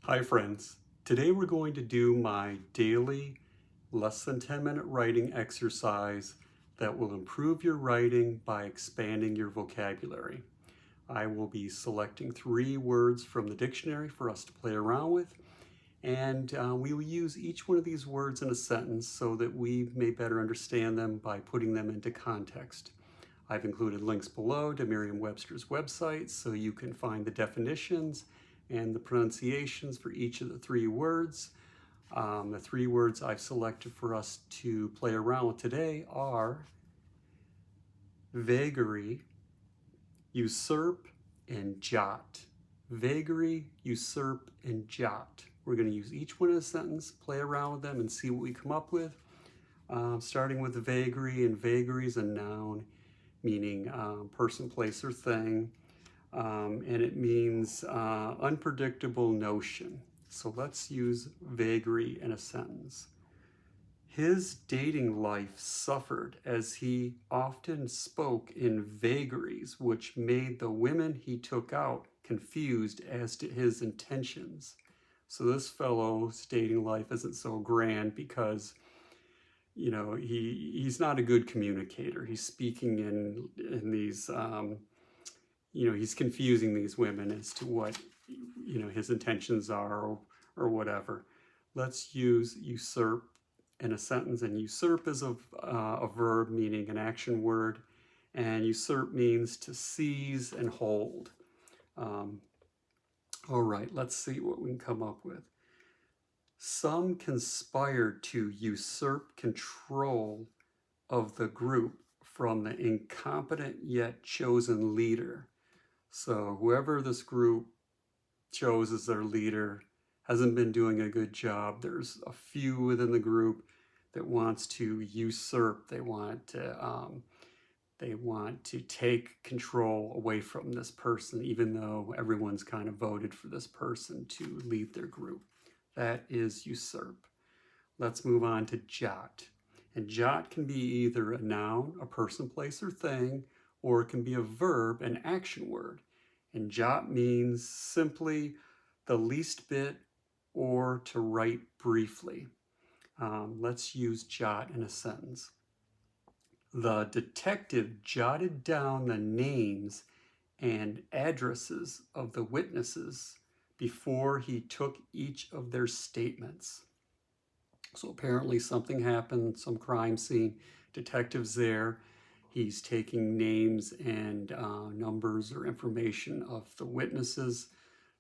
Hi friends, today we're going to do my daily less than 10-minute writing exercise that will improve your writing by expanding your vocabulary. I will be selecting 3 words from the dictionary for us to play around with, and we will use each one of these words in a sentence so that we may better understand them by putting them into context. I've included links below to Merriam-Webster's website so you can find the definitions and the pronunciations for each of the 3 words. The 3 words I've selected for us to play around with today are vagary, usurp, and jot. Vagary, usurp, and jot. We're going to use each one in a sentence, play around with them, and see what we come up with. Starting with the vagary, and vagary is a noun meaning person, place, or thing. And it means unpredictable notion. So let's use vagary in a sentence. His dating life suffered as he often spoke in vagaries, which made the women he took out confused as to his intentions. So this fellow's dating life isn't so grand because, you know, he's not a good communicator. He's speaking in these he's confusing these women as to what, his intentions are or whatever. Let's use usurp in a sentence, and usurp is a verb meaning an action word, and usurp means to seize and hold. All right, let's see what we can come up with. Some conspired to usurp control of the group from the incompetent yet chosen leader. So whoever this group chose as their leader hasn't been doing a good job. There's a few within the group that wants to usurp. They want to take control away from this person, even though everyone's kind of voted for this person to lead their group. That is usurp. Let's move on to jot. And jot can be either a noun, a person, place, or thing, or it can be a verb, an action word. And jot means simply the least bit or to write briefly. Let's use jot in a sentence. The detective jotted down the names and addresses of the witnesses before he took each of their statements. So apparently something happened, some crime scene, detective's there. He's taking names and numbers or information of the witnesses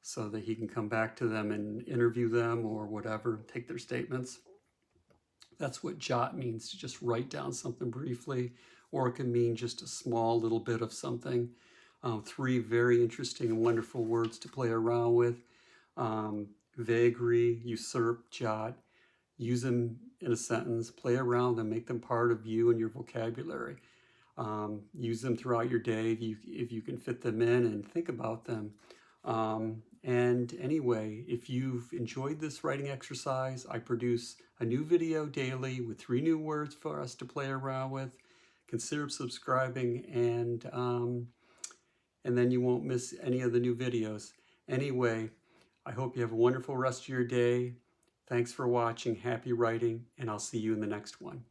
so that he can come back to them and interview them or whatever, take their statements. That's what jot means, to just write down something briefly, or it can mean just a small little bit of something. 3 very interesting and wonderful words to play around with. Vagary, usurp, jot. Use them in a sentence, play around them, make them part of you and your vocabulary. Use them throughout your day if you can fit them in and think about them. And anyway, if you've enjoyed this writing exercise, I produce a new video daily with 3 new words for us to play around with. Consider subscribing, and then you won't miss any of the new videos. Anyway, I hope you have a wonderful rest of your day. Thanks for watching. Happy writing, and I'll see you in the next one.